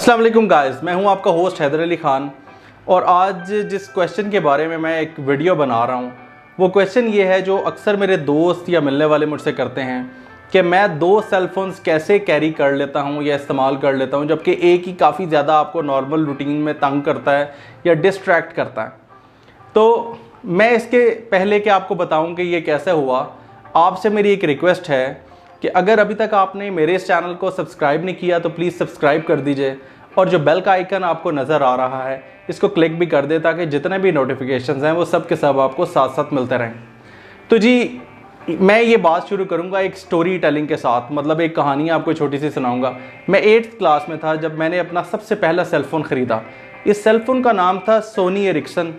अस्सलाम वालेकुम गाइस, मैं हूं आपका होस्ट हैदर अली ख़ान। और आज जिस क्वेश्चन के बारे में मैं एक वीडियो बना रहा हूं वो क्वेश्चन ये है जो अक्सर मेरे दोस्त या मिलने वाले मुझसे करते हैं कि मैं दो सेल फ़ोन्स कैसे कैरी कर लेता हूं या इस्तेमाल कर लेता हूं, जबकि एक ही काफ़ी ज़्यादा आपको नॉर्मल रूटीन में तंग करता है या डिस्ट्रैक्ट करता है। तो मैं इसके पहले कि आपको बताऊं कि ये कैसे हुआ, आपसे मेरी एक रिक्वेस्ट है कि अगर अभी तक आपने मेरे इस चैनल को सब्सक्राइब नहीं किया तो प्लीज़ सब्सक्राइब कर दीजिए, और जो बेल का आइकन आपको नज़र आ रहा है इसको क्लिक भी कर दे ताकि जितने भी नोटिफिकेशंस हैं वो सब के सब आपको साथ साथ मिलते रहें। तो जी, मैं ये बात शुरू करूंगा एक स्टोरी टेलिंग के साथ, मतलब एक कहानी आपको छोटी सी सुनाऊंगा। मैं 8th क्लास में था जब मैंने अपना सबसे पहला सेलफ़ोन ख़रीदा। इस सेलफ़ोन का नाम था सोनी एरिक्सन,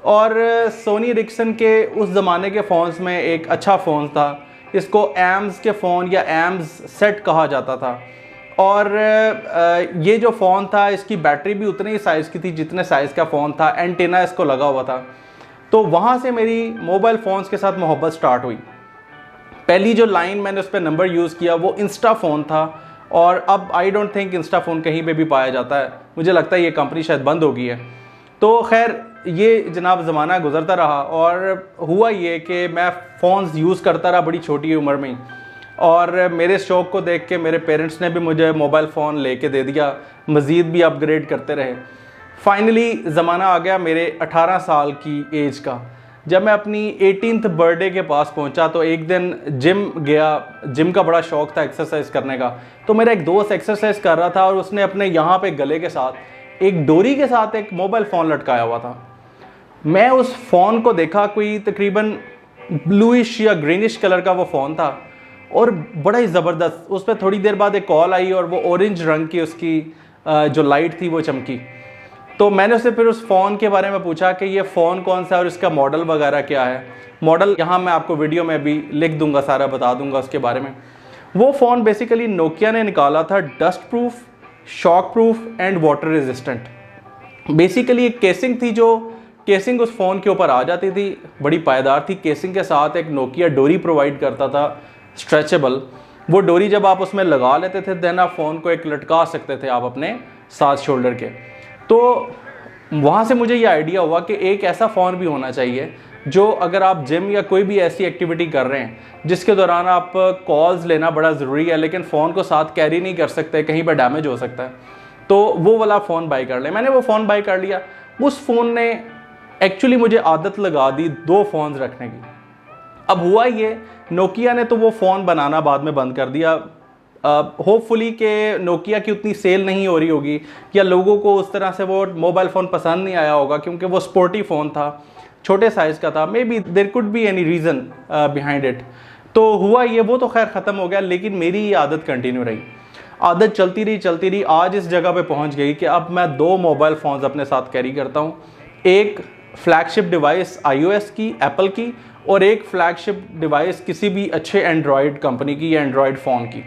और सोनी एरिक्सन के उस ज़माने के फ़ोन्स में एक अच्छा फ़ोन था। इसको एम्स के फ़ोन या एम्स सेट कहा जाता था। और ये जो फ़ोन था इसकी बैटरी भी उतने ही साइज़ की थी जितने साइज़ का फ़ोन था। एंटीना इसको लगा हुआ था। तो वहाँ से मेरी मोबाइल फ़ोन्स के साथ मोहब्बत स्टार्ट हुई। पहली जो लाइन मैंने उस पर नंबर यूज़ किया वो इंस्टा फ़ोन था, और अब I don't think Insta phone कहीं पे भी पाया जाता है। मुझे लगता है ये कंपनी शायद बंद हो गई है। तो खैर, ये जनाब ज़माना गुज़रता रहा और हुआ ये कि मैं फ़ोन्स यूज़ करता रहा बड़ी छोटी उम्र में ही। और मेरे शौक़ को देख के मेरे पेरेंट्स ने भी मुझे मोबाइल फ़ोन लेके दे दिया, मज़ीद भी अपग्रेड करते रहे। फाइनली ज़माना आ गया मेरे 18 साल की एज का। जब मैं अपनी 18th बर्थडे के पास पहुंचा तो एक दिन जिम गया। जिम का बड़ा शौक़ था एक्सरसाइज करने का। तो मेरा एक दोस्त एक्सरसाइज कर रहा था और उसने अपने यहाँ पे गले के साथ एक डोरी के साथ एक मोबाइल फ़ोन लटकाया हुआ था। मैं उस फ़ोन को देखा, कोई तकरीबन ब्लूइश या ग्रीनिश कलर का वो फ़ोन था और बड़ा ही ज़बरदस्त। उस पर थोड़ी देर बाद एक कॉल आई और वो ऑरेंज रंग की उसकी जो लाइट थी वो चमकी। तो मैंने उससे फिर उस फ़ोन के बारे में पूछा कि ये फ़ोन कौन सा है और इसका मॉडल वगैरह क्या है। मॉडल यहाँ मैं आपको वीडियो में भी लिख दूँगा, सारा बता दूँगा उसके बारे में। वो फ़ोन बेसिकली नोकिया ने निकाला था, dust proof, shock proof and water resistant. Basically एक केसिंग थी, जो केसिंग उस फ़ोन के ऊपर आ जाती थी, बड़ी पायदार थी। केसिंग के साथ एक नोकिया डोरी प्रोवाइड करता था, स्ट्रेचेबल। वो डोरी जब आप उसमें लगा लेते थे देन आप फ़ोन को एक लटका सकते थे आप अपने साथ शोल्डर के। तो वहाँ से मुझे ये आइडिया हुआ कि एक ऐसा फ़ोन भी होना चाहिए जो अगर आप जिम या कोई भी ऐसी एक्टिविटी कर रहे हैं जिसके दौरान आप कॉल्स लेना बड़ा ज़रूरी है लेकिन फ़ोन को साथ कैरी नहीं कर सकते, कहीं पर डैमेज हो सकता है, तो वो वाला फ़ोन बाई कर लें। मैंने वो फ़ोन बाई कर लिया। उस फ़ोन ने एक्चुअली मुझे आदत लगा दी दो फ़ोन्स रखने की। अब हुआ ये, नोकिया ने तो वो फ़ोन बनाना बाद में बंद कर दिया। होपफुली कि नोकिया की उतनी सेल नहीं हो रही होगी या लोगों को उस तरह से वो मोबाइल फ़ोन पसंद नहीं आया होगा, क्योंकि वो स्पोर्टी फ़ोन था, छोटे साइज़ का था। May be there could be any reason behind it. तो हुआ ये, वो तो खैर ख़त्म हो गया, लेकिन मेरी ये आदत कंटिन्यू रही। आदत चलती रही, आज इस जगह पे पहुंच गई कि अब मैं दो मोबाइल फ़ोन्स अपने साथ कैरी करता हूं। एक फ्लैगशिप डिवाइस iOS की, एप्पल की, और एक फ्लैगशिप डिवाइस किसी भी अच्छे एंड्रॉयड कंपनी की या एंड्रॉयड फ़ोन की।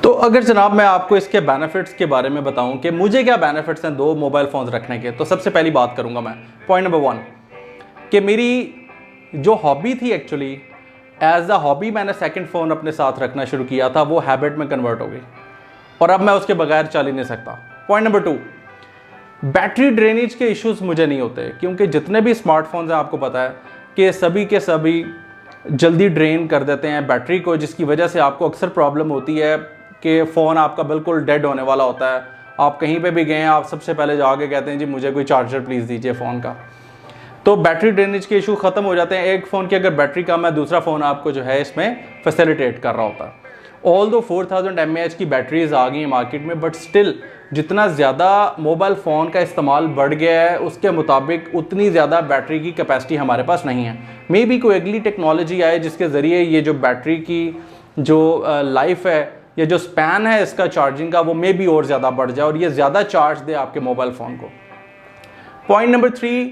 तो अगर जनाब मैं आपको इसके बेनिफिट्स के बारे में बताऊं कि मुझे क्या बेनिफिट्स हैं दो मोबाइल फ़ोन्स रखने के, तो सबसे पहली बात करूंगा मैं, पॉइंट नंबर 1, कि मेरी जो हॉबी थी एक्चुअली एज अ हॉबी मैंने सेकंड फ़ोन अपने साथ रखना शुरू किया था, वो हैबिट में कन्वर्ट हो गई और अब मैं उसके बगैर चल ही नहीं सकता। पॉइंट नंबर 2, बैटरी ड्रेनेज के इश्यूज़ मुझे नहीं होते, क्योंकि जितने भी स्मार्टफोन्स हैं आपको पता है कि सभी के सभी जल्दी ड्रेन कर देते हैं बैटरी को, जिसकी वजह से आपको अक्सर प्रॉब्लम होती है कि फ़ोन आपका बिल्कुल डेड होने वाला होता है। आप कहीं पे भी गए, आप सबसे पहले जाके कहते हैं जी मुझे कोई चार्जर प्लीज़ दीजिए फ़ोन का। तो बैटरी ड्रेनेज के इशू ख़त्म हो जाते हैं। एक फ़ोन की अगर बैटरी कम है, दूसरा फ़ोन आपको जो है इसमें फैसिलिटेट कर रहा होता है। ऑल दो 4000 mAh की बैटरीज आ गई हैं मार्केट में, बट स्टिल जितना ज़्यादा मोबाइल फ़ोन का इस्तेमाल बढ़ गया है उसके मुताबिक उतनी ज़्यादा बैटरी की कैपेसिटी हमारे पास नहीं है। मे बी कोई अगली टेक्नोलॉजी आए जिसके ज़रिए ये जो बैटरी की जो लाइफ है या जो स्पैन है इसका चार्जिंग का, वो मे बी और ज़्यादा बढ़ जाए और ये ज़्यादा चार्ज दे आपके मोबाइल फ़ोन को। पॉइंट नंबर 3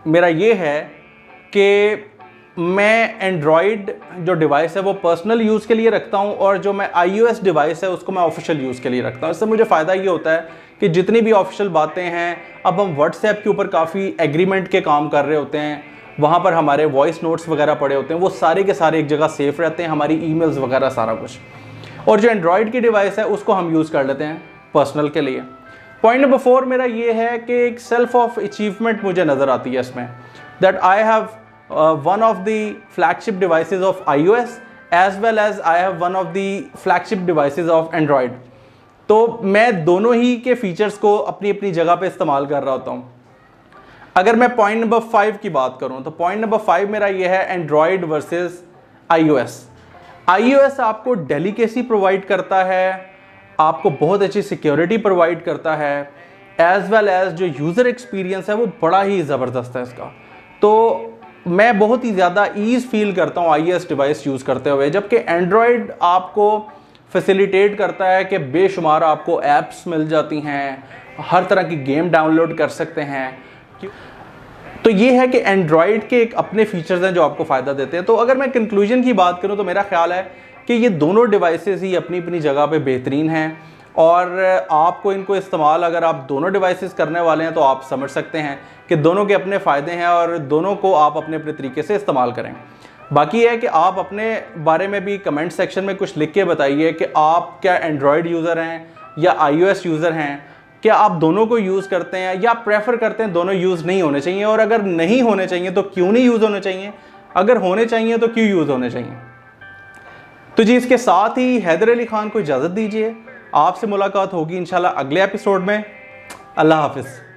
मेरा ये है कि मैं एंड्रॉयड जो डिवाइस है वो पर्सनल यूज़ के लिए रखता हूँ, और जो मैं iOS डिवाइस है उसको मैं ऑफिशियल यूज़ के लिए रखता हूँ। इससे मुझे फ़ायदा ये होता है कि जितनी भी ऑफिशियल बातें हैं, अब हम व्हाट्सएप के ऊपर काफ़ी एग्रीमेंट के काम कर रहे होते हैं, वहाँ पर हमारे वॉइस नोट्स वगैरह पड़े होते हैं, वो सारे के सारे एक जगह सेफ रहते हैं, हमारी ईमेल्स वगैरह सारा कुछ। और जो एंड्रॉयड की डिवाइस है उसको हम यूज़ कर लेते हैं पर्सनल के लिए। पॉइंट नंबर 4 मेरा ये है कि एक सेल्फ ऑफ अचीवमेंट मुझे नज़र आती है इसमें, that I have one of the flagship devices of iOS as well as I have one of the flagship devices of Android. तो मैं दोनों ही के फीचर्स को अपनी अपनी जगह पे इस्तेमाल कर रहा होता हूँ। अगर मैं पॉइंट नंबर 5 की बात करूँ तो पॉइंट नंबर 5 मेरा ये है एंड्रॉयड वर्सेस iOS। iOS आपको डेलिकेसी प्रोवाइड करता है, आपको बहुत अच्छी सिक्योरिटी प्रोवाइड करता है, एज वेल एज जो यूज़र एक्सपीरियंस है वो बड़ा ही ज़बरदस्त है इसका। तो मैं बहुत ही ज़्यादा ईज़ फील करता हूँ iOS डिवाइस यूज़ करते हुए, जबकि एंड्रॉयड आपको फैसिलिटेट करता है कि बेशुमार आपको ऐप्स मिल जाती हैं, हर तरह की गेम डाउनलोड कर सकते हैं। तो ये है कि एंड्रॉयड के एक अपने फीचर्स हैं जो आपको फ़ायदा देते हैं। तो अगर मैं कंक्लूजन की बात करूँ तो मेरा ख्याल है कि ये दोनों डिवाइसेस ही अपनी अपनी जगह पे बेहतरीन हैं, और आपको इनको इस्तेमाल अगर आप दोनों डिवाइसेस करने वाले हैं तो आप समझ सकते हैं कि दोनों के अपने फ़ायदे हैं और दोनों को आप अपने अपने तरीके से इस्तेमाल करें। बाकी है कि आप अपने बारे में भी कमेंट सेक्शन में कुछ लिख के बताइए कि आप क्या एंड्रॉयड यूज़र हैं या iOS यूज़र हैं, क्या आप दोनों को यूज़ करते हैं या प्रेफर करते हैं दोनों यूज़ नहीं होने चाहिए, और अगर नहीं होने चाहिए तो क्यों नहीं यूज़ होने चाहिए, अगर होने चाहिए तो क्यों यूज़ होने चाहिए। तो जी इसके साथ ही हैदर अली खान को इजाज़त दीजिए, आपसे मुलाकात होगी इंशाल्लाह अगले एपिसोड में। अल्लाह हाफिज़।